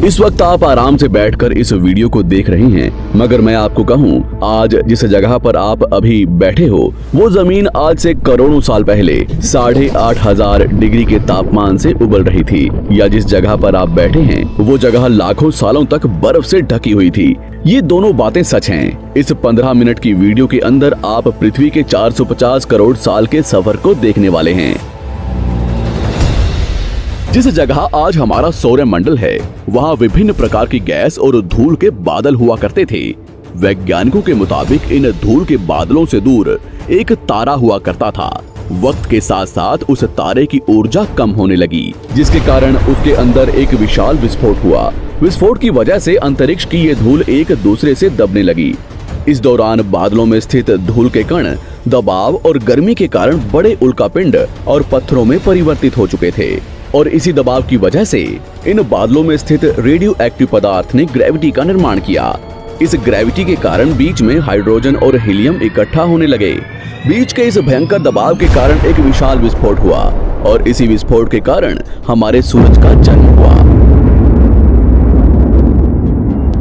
इस वक्त आप आराम से बैठकर इस वीडियो को देख रहे हैं, मगर मैं आपको कहूं, आज जिस जगह पर आप अभी बैठे हो वो जमीन आज से करोड़ों साल पहले 8,500 डिग्री के तापमान से उबल रही थी, या जिस जगह पर आप बैठे हैं वो जगह लाखों सालों तक बर्फ से ढकी हुई थी। ये दोनों बातें सच हैं। इस 15 मिनट की वीडियो के अंदर आप पृथ्वी के 450 करोड़ साल के सफर को देखने वाले हैं। जिस जगह आज हमारा सौरमंडल है, वहाँ विभिन्न प्रकार की गैस और धूल के बादल हुआ करते थे। वैज्ञानिकों के मुताबिक इन धूल के बादलों से दूर एक तारा हुआ करता था। वक्त के साथ साथ उस तारे की ऊर्जा कम होने लगी, जिसके कारण उसके अंदर एक विशाल विस्फोट हुआ। विस्फोट की वजह से अंतरिक्ष की ये धूल एक दूसरे से दबने लगी। इस दौरान बादलों में स्थित धूल के कण दबाव और गर्मी के कारण बड़े उल्कापिंड और पत्थरों में परिवर्तित हो चुके थे, और इसी दबाव की वजह से इन बादलों में स्थित रेडियो एक्टिव पदार्थ ने ग्रेविटी का निर्माण किया। इस ग्रेविटी के कारण बीच में हाइड्रोजन और हीलियम इकट्ठा होने लगे। बीच के इस भयंकर दबाव के कारण एक विशाल विस्फोट हुआ, और इसी विस्फोट के कारण हमारे सूरज का जन्म हुआ।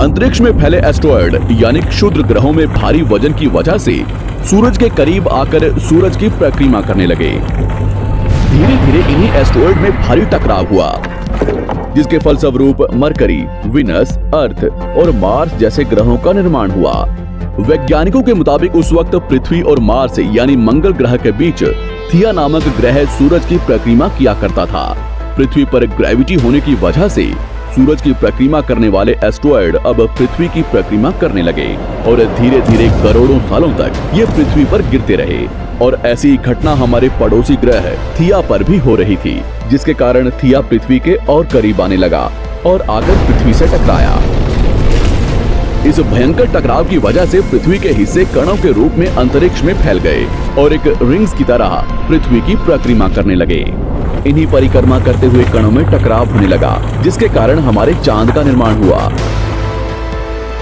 अंतरिक्ष में फैले एस्टेरॉयड यानी क्षुद्र ग्रहों में भारी वजन की वजह से सूरज के करीब आकर सूरज की परिक्रमा करने लगे। धीरे धीरे इन्हीं एस्टेरॉयड में भारी टकराव हुआ, जिसके फलस्वरूप मरकरी, विनस, अर्थ और मार्स जैसे ग्रहों का निर्माण हुआ। वैज्ञानिकों के मुताबिक उस वक्त पृथ्वी और मार्स यानी मंगल ग्रह के बीच थिया नामक ग्रह सूरज की परिक्रमा किया करता था। पृथ्वी पर ग्रेविटी होने की वजह से सूरज की परिक्रमा करने वाले एस्टेरॉयड अब पृथ्वी की परिक्रमा करने लगे, और धीरे धीरे करोड़ों सालों तक ये पृथ्वी पर गिरते रहे। और ऐसी घटना हमारे पड़ोसी ग्रह थिया पर भी हो रही थी, जिसके कारण थिया पृथ्वी के और करीब आने लगा और आकर पृथ्वी से टकराया। इस भयंकर टकराव की वजह से पृथ्वी के हिस्से कणों के रूप में अंतरिक्ष में फैल गए और एक रिंग्स की तरह पृथ्वी की परिक्रमा करने लगे। इन्हीं परिक्रमा करते हुए कणों में टकराव होने लगा, जिसके कारण हमारे चांद का निर्माण हुआ।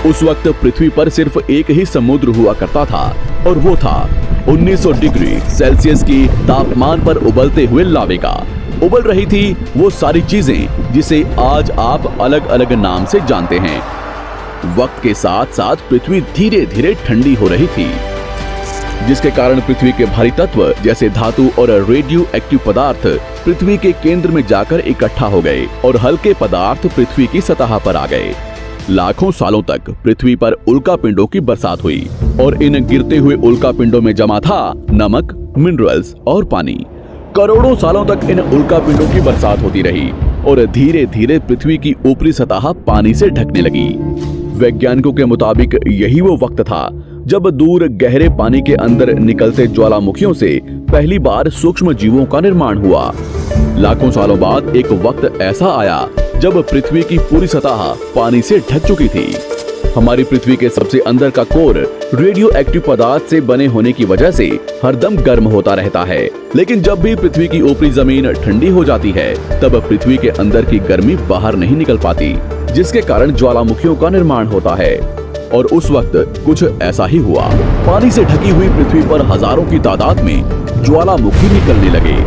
उस वक्त पृथ्वी पर सिर्फ एक ही समुद्र हुआ करता था, और वो था 1900 डिग्री सेल्सियस की तापमान पर उबलते हुए लावे का। उबल रही थी वो सारी चीजें जिसे आज आप अलग अलग नाम से जानते हैं। वक्त के साथ साथ पृथ्वी धीरे धीरे ठंडी हो रही थी, जिसके कारण पृथ्वी के भारी तत्व जैसे धातु और रेडियो एक्टिव पदार्थ पृथ्वी के केंद्र में जाकर इकट्ठा हो गए, और हल्के पदार्थ पृथ्वी की सतह पर आ गए। लाखों सालों तक पृथ्वी पर उल्कापिंडों की बरसात हुई, और इन गिरते हुए उल्कापिंडों में जमा था नमक, मिनरल्स और पानी। करोड़ों सालों तक इन उल्कापिंडों की बरसात होती रही, और धीरे धीरे पृथ्वी की ऊपरी सतह पानी से ढकने लगी। वैज्ञानिकों के मुताबिक यही वो वक्त था जब दूर गहरे पानी के अंदर निकलते ज्वालामुखियों से पहली बार सूक्ष्म जीवों का निर्माण हुआ। लाखों सालों बाद एक वक्त ऐसा आया जब पृथ्वी की पूरी सतह पानी से ढक चुकी थी। हमारी पृथ्वी के सबसे अंदर का कोर रेडियो एक्टिव पदार्थ से बने होने की वजह से हरदम गर्म होता रहता है, लेकिन जब भी पृथ्वी की ऊपरी जमीन ठंडी हो जाती है, तब पृथ्वी के अंदर की गर्मी बाहर नहीं निकल पाती, जिसके कारण ज्वालामुखियों का निर्माण होता है। और उस वक्त कुछ ऐसा ही हुआ। पानी से ढकी हुई पृथ्वी पर हजारों की तादाद में ज्वालामुखी निकलने लगे,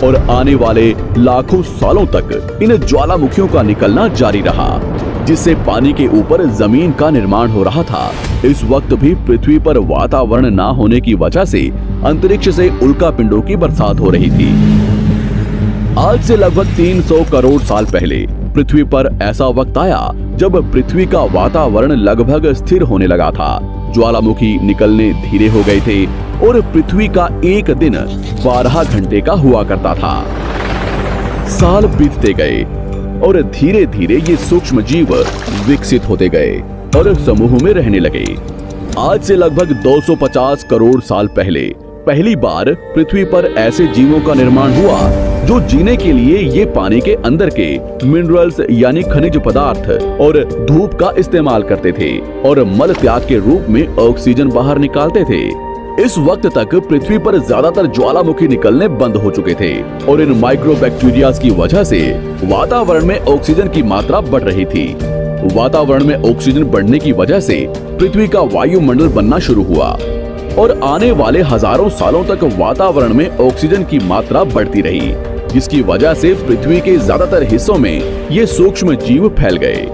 और आने वाले लाखों सालों तक इन ज्वालामुखियों का निकलना जारी रहा, जिससे पानी के ऊपर जमीन का निर्माण हो रहा था। इस वक्त भी पृथ्वी पर वातावरण ना होने की वजह से अंतरिक्ष से उल्कापिंडों की बरसात हो रही थी। आज से लगभग 300 करोड़ साल पहले पृथ्वी पर ऐसा वक्त आया जब पृथ्वी का वातावरण लगभग स्थिर होने लगा था। ज्वालामुखी निकलने धीरे हो गए थे, और पृथ्वी का एक दिन 12 घंटे का हुआ करता था। साल बीतते गए, और धीरे धीरे ये सूक्ष्म जीव विकसित होते गए और समूह में रहने लगे। आज से लगभग 250 करोड़ साल पहले पहली बार पृथ्वी पर ऐसे जीवों का निर्माण हुआ जो जीने के लिए ये पानी के अंदर के मिनरल्स यानी खनिज पदार्थ और धूप का इस्तेमाल करते थे, और मल त्याग के रूप में ऑक्सीजन बाहर निकालते थे। इस वक्त तक पृथ्वी पर ज्यादातर ज्वालामुखी निकलने बंद हो चुके थे, और इन माइक्रोबैक्टीरिया की वजह से वातावरण में ऑक्सीजन की मात्रा बढ़ रही थी। वातावरण में ऑक्सीजन बढ़ने की वजह से पृथ्वी का वायुमंडल बनना शुरू हुआ, और आने वाले हजारों सालों तक वातावरण में ऑक्सीजन की मात्रा बढ़ती रही। जिसकी वजह से पृथ्वी के ज्यादातर हिस्सों में ये सूक्ष्म जीव फैल गए।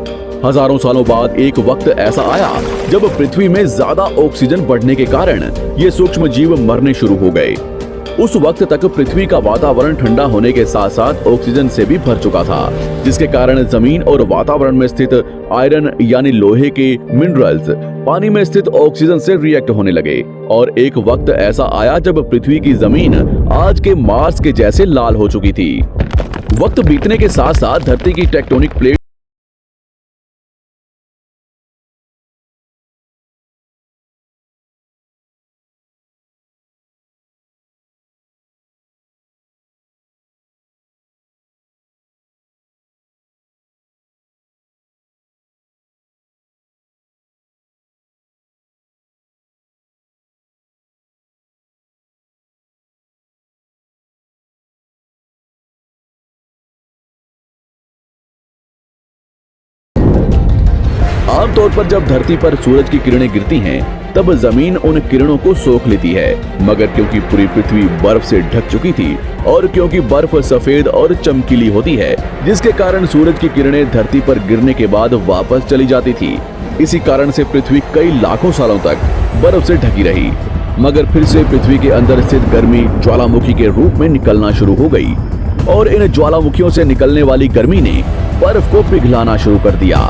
हजारों सालों बाद एक वक्त ऐसा आया जब पृथ्वी में ज्यादा ऑक्सीजन बढ़ने के कारण ये सूक्ष्म जीव मरने शुरू हो गए। उस वक्त तक पृथ्वी का वातावरण ठंडा होने के साथ साथ ऑक्सीजन से भी भर चुका था, जिसके कारण जमीन और वातावरण में स्थित आयरन यानी लोहे के मिनरल्स पानी में स्थित ऑक्सीजन से रिएक्ट होने लगे। और एक वक्त ऐसा आया जब पृथ्वी की जमीन आज के मार्स के जैसे लाल हो चुकी थी। वक्त बीतने के साथ साथ धरती की टेक्टोनिक प्लेट आमतौर पर जब धरती पर सूरज की किरणें गिरती हैं, तब जमीन उन किरणों को सोख लेती है। मगर क्योंकि पूरी पृथ्वी बर्फ से ढक चुकी थी और क्योंकि बर्फ सफेद और चमकीली होती है, जिसके कारण सूरज की किरणें धरती पर गिरने के बाद वापस चली जाती थी, इसी कारण से पृथ्वी कई लाखों सालों तक बर्फ से ढकी रही। मगर फिर से पृथ्वी के अंदर स्थित गर्मी ज्वालामुखी के रूप में निकलना शुरू हो गई और इन ज्वालामुखियों से निकलने वाली गर्मी ने बर्फ को पिघलाना शुरू कर दिया।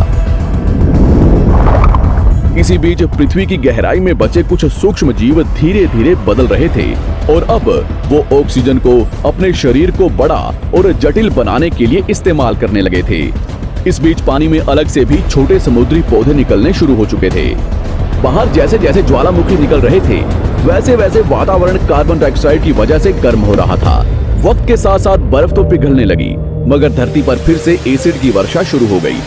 इसी बीच पृथ्वी की गहराई में बचे कुछ सूक्ष्म जीव धीरे धीरे बदल रहे थे और अब वो ऑक्सीजन को अपने शरीर को बड़ा और जटिल बनाने के लिए इस्तेमाल करने लगे थे। इस बीच पानी में अलग से भी छोटे समुद्री पौधे निकलने शुरू हो चुके थे। बाहर जैसे जैसे ज्वालामुखी निकल रहे थे, वैसे वैसे वातावरण कार्बन डाइऑक्साइड की वजह से गर्म हो रहा था। वक्त के साथ साथ बर्फ तो पिघलने लगी, मगर धरती पर फिर से एसिड की वर्षा शुरू हो गई,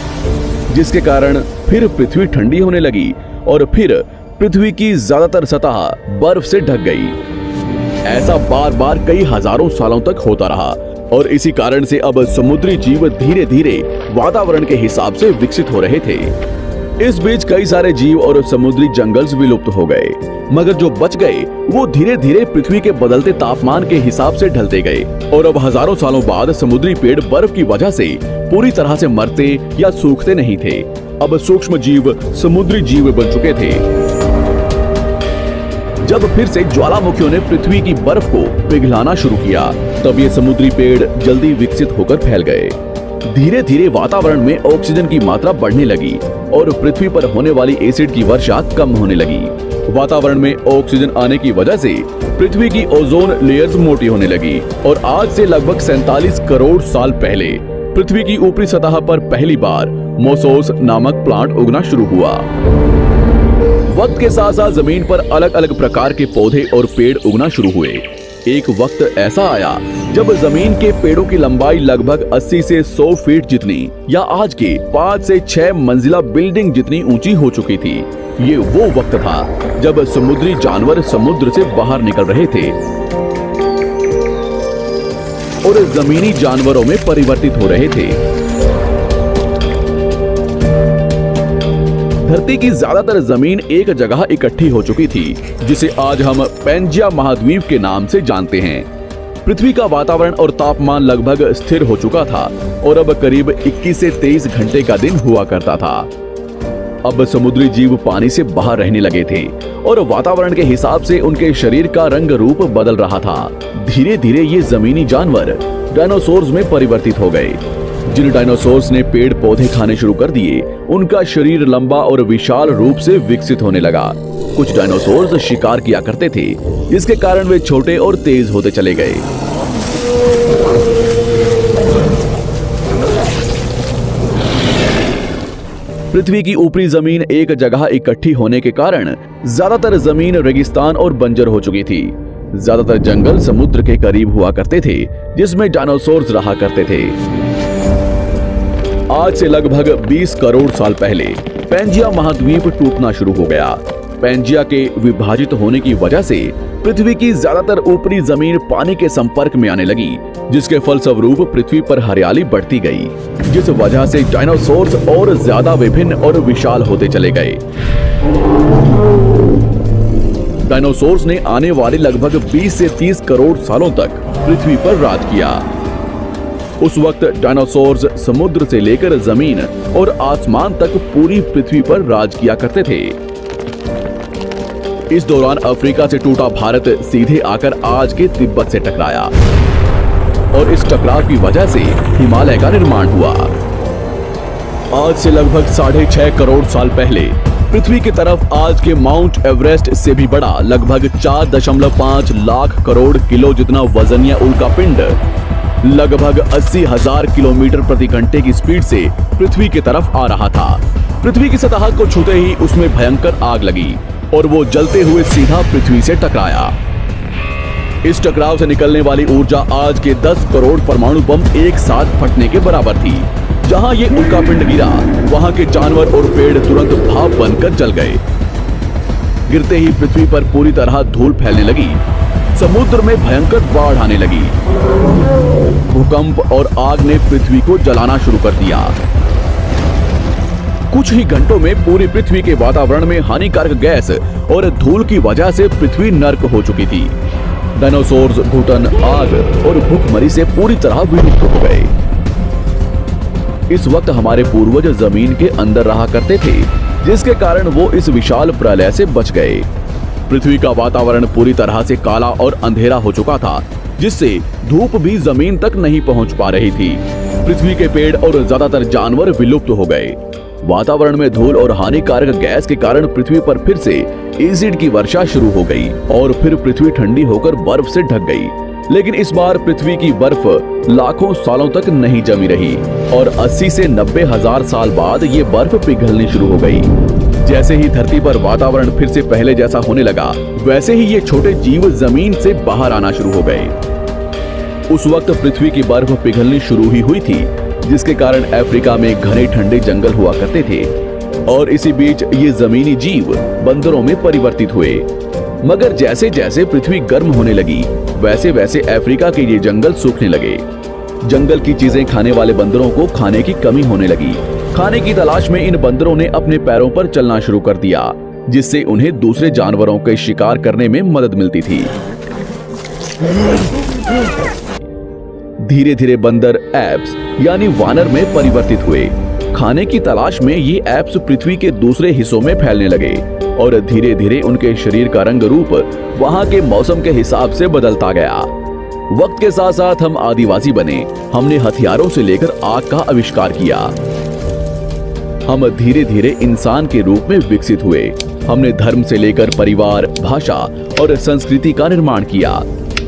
जिसके कारण फिर पृथ्वी ठंडी होने लगी और फिर पृथ्वी की ज्यादातर सतह बर्फ से ढक गई। ऐसा बार बार कई हजारों सालों तक होता रहा और इसी कारण से अब समुद्री जीव धीरे धीरे वातावरण के हिसाब से विकसित हो रहे थे। इस बीच कई सारे जीव और समुद्री जंगल्स विलुप्त हो गए, मगर जो बच गए वो धीरे धीरे पृथ्वी के बदलते तापमान के हिसाब से ढलते गए और अब हजारों सालों बाद समुद्री पेड़ बर्फ की वजह से पूरी तरह से मरते या सूखते नहीं थे। अब सूक्ष्म जीव समुद्री जीव बन चुके थे। जब फिर से ज्वालामुखियों ने पृथ्वी की बर्फ को पिघलाना शुरू किया, तब ये समुद्री पेड़ जल्दी विकसित होकर फैल गए। धीरे धीरे वातावरण में ऑक्सीजन की मात्रा बढ़ने लगी और पृथ्वी पर होने वाली एसिड की वर्षा कम होने लगी। वातावरण में ऑक्सीजन आने की वजह से पृथ्वी की ओजोन लेयर्स मोटी होने लगी और आज से लगभग 47 करोड़ साल पहले पृथ्वी की ऊपरी सतह पर पहली बार मोसोस नामक प्लांट उगना शुरू हुआ। वक्त के साथ साथ जमीन पर अलग अलग प्रकार के पौधे और पेड़ उगना शुरू हुए। एक वक्त ऐसा आया जब जमीन के पेड़ों की लंबाई लगभग 80 से 100 फीट जितनी या आज के 5 से 6 मंजिला बिल्डिंग जितनी ऊंची हो चुकी थी। ये वो वक्त था जब समुद्री जानवर समुद्र से बाहर निकल रहे थे और जमीनी जानवरों में परिवर्तित हो रहे थे। धरती की ज्यादातर जमीन एक जगह इकट्ठी हो चुकी थी, जिसे आज हम पैंजिया महाद्वीप के नाम से जानते हैं। पृथ्वी का वातावरण और तापमान लगभग स्थिर हो चुका था और अब करीब 21 से 23 घंटे का दिन हुआ करता था। अब समुद्री जीव पानी से बाहर रहने लगे थे और वातावरण के हिसाब से उनके शरीर का रंग रूप बदल रहा था। धीरे धीरे ये जमीनी जानवर डायनासोर्स में परिवर्तित हो गए। जिन डायनासोर्स ने पेड़ पौधे खाने शुरू कर दिए, उनका शरीर लंबा और विशाल रूप से विकसित होने लगा। कुछ डायनासोर्स शिकार किया करते थे, जिसके कारण वे छोटे और तेज होते चले गए। पृथ्वी की ऊपरी जमीन एक जगह इकट्ठी होने के कारण ज्यादातर जमीन रेगिस्तान और बंजर हो चुकी थी। ज्यादातर जंगल समुद्र के करीब हुआ करते थे, जिसमें डायनासोर्स रहा करते थे। आज से लगभग 20 करोड़ साल पहले पैंजिया महाद्वीप टूटना शुरू हो गया। पैंजिया के विभाजित होने की वजह से पृथ्वी की ज्यादातर ऊपरी जमीन पानी के संपर्क में आने लगी, जिसके फलस्वरूप पृथ्वी पर हरियाली बढ़ती गई, जिस वजह से डायनासोर्स और ज्यादा विभिन्न और विशाल होते चले गए। डायनासोर्स ने आने वाले लगभग 20 से 30 करोड़ सालों तक पृथ्वी पर राज किया। उस वक्त डायनासोर्स समुद्र से लेकर जमीन और आसमान तक पूरी पृथ्वी पर राज किया करते थे। इस दौरान अफ्रीका से टूटा भारत सीधे आकर आज के तिब्बत से टकराया और इस टकराव की वजह से हिमालय का निर्माण हुआ। आज से लगभग 6.5 करोड़ साल पहले पृथ्वी की तरफ आज के माउंट एवरेस्ट से भी बड़ा लगभग 4.5 लाख करोड़ किलो जितना वजनिया उल्कापिंड लगभग 80,000 किलोमीटर प्रति घंटे की स्पीड से पृथ्वी की तरफ आ रहा था। पृथ्वी की सतह को छूते ही उसमें भयंकर आग लगी और वो जलते हुए सीधा पृथ्वी से टकराया। इस टकराव से निकलने वाली ऊर्जा आज के 10 करोड़ परमाणु बम एक साथ फटने के बराबर थी। जहां ये उल्कापिंड गिरा, वहां के जानवर और पेड़ तुरंत भाप बनकर जल गए। गिरते ही पृथ्वी पर पूरी तरह धूल फैलने लगी। समुद्र में भयंकर बाढ़ आने लगी। भूकंप और आग ने पृथ्वी को जलाना शुरू कर दिया। कुछ ही घंटों में पूरी पृथ्वी के वातावरण में हानिकारक गैस और धूल की वजह से पृथ्वी नर्क हो चुकी थी। डायनासोर्स घुटन, आग और भूखमरी से पूरी तरह विलुप्त हो गए। इस वक्त हमारे पूर्वज जमीन के अंदर रहा करते थे, जिसके कारण वो इस विशाल प्रलय से बच गए। पृथ्वी का वातावरण पूरी तरह से काला और अंधेरा हो चुका था, जिससे धूप भी जमीन तक नहीं पहुंच पा रही थी। पृथ्वी के पेड़ और ज्यादातर जानवर विलुप्त हो गए। वातावरण में धूल और हानिकारक गैस के कारण पृथ्वी पर फिर से एसिड की वर्षा शुरू हो गई और फिर पृथ्वी ठंडी होकर बर्फ से ढक गई। लेकिन इस बार पृथ्वी की बर्फ लाखों सालों तक नहीं जमी रही और 80 से 90 हजार साल बाद ये बर्फ पिघलनी शुरू हो गई। जैसे ही धरती पर वातावरण फिर से पहले जैसा होने लगा, वैसे ही ये छोटे जीव जमीन से बाहर आना शुरू हो गए। उस वक्त पृथ्वी की बर्फ पिघलनी शुरू ही हुई थी, जिसके कारण अफ्रीका में घने ठंडे जंगल हुआ करते थे और इसी बीच ये जमीनी जीव बंदरों में परिवर्तित हुए। मगर जैसे जैसे पृथ्वी गर्म होने लगी, वैसे वैसे अफ्रीका के ये जंगल सूखने लगे। जंगल की चीजें खाने वाले बंदरों को खाने की कमी होने लगी। खाने की तलाश में इन बंदरों ने अपने पैरों पर चलना शुरू कर दिया, जिससे उन्हें दूसरे जानवरों के शिकार करने में मदद मिलती थी। धीरे धीरे बंदर एप्स यानी वानर में परिवर्तित हुए। खाने की तलाश में ये एप्स पृथ्वी के दूसरे हिस्सों में फैलने लगे और धीरे धीरे उनके शरीर का रंग रूप वहां के मौसम के हिसाब से बदलता गया। वक्त के साथ साथ हम आदिवासी बने। हमने हथियारों से लेकर आग का आविष्कार किया। हम धीरे धीरे इंसान के रूप में विकसित हुए। हमने धर्म से लेकर परिवार, भाषा और संस्कृति का निर्माण किया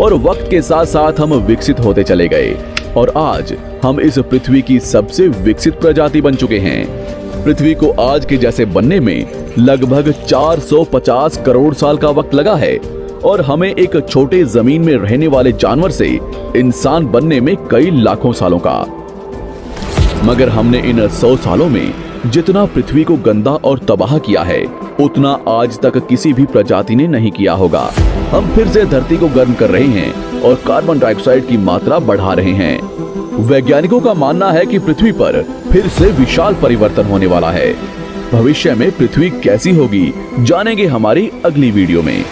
और वक्त के साथ साथ हम विकसित होते चले गए और आज हम इस पृथ्वी की सबसे विकसित प्रजाति बन चुके हैं। पृथ्वी को आज के जैसे बनने में लगभग 450 करोड़ साल का वक्त लगा है और हमें एक छोटे जमीन में रहने वाले जानवर से इंसान बनने में कई लाखों सालों का। मगर हमने इन 100 सालों में जितना पृथ्वी को गंदा और तबाह किया है, उतना आज तक किसी भी प्रजाति ने नहीं किया होगा। हम फिर से धरती को गर्म कर रहे हैं और कार्बन डाइऑक्साइड की मात्रा बढ़ा रहे हैं। वैज्ञानिकों का मानना है कि पृथ्वी पर फिर से विशाल परिवर्तन होने वाला है। भविष्य में पृथ्वी कैसी होगी, जानेंगे हमारी अगली वीडियो में।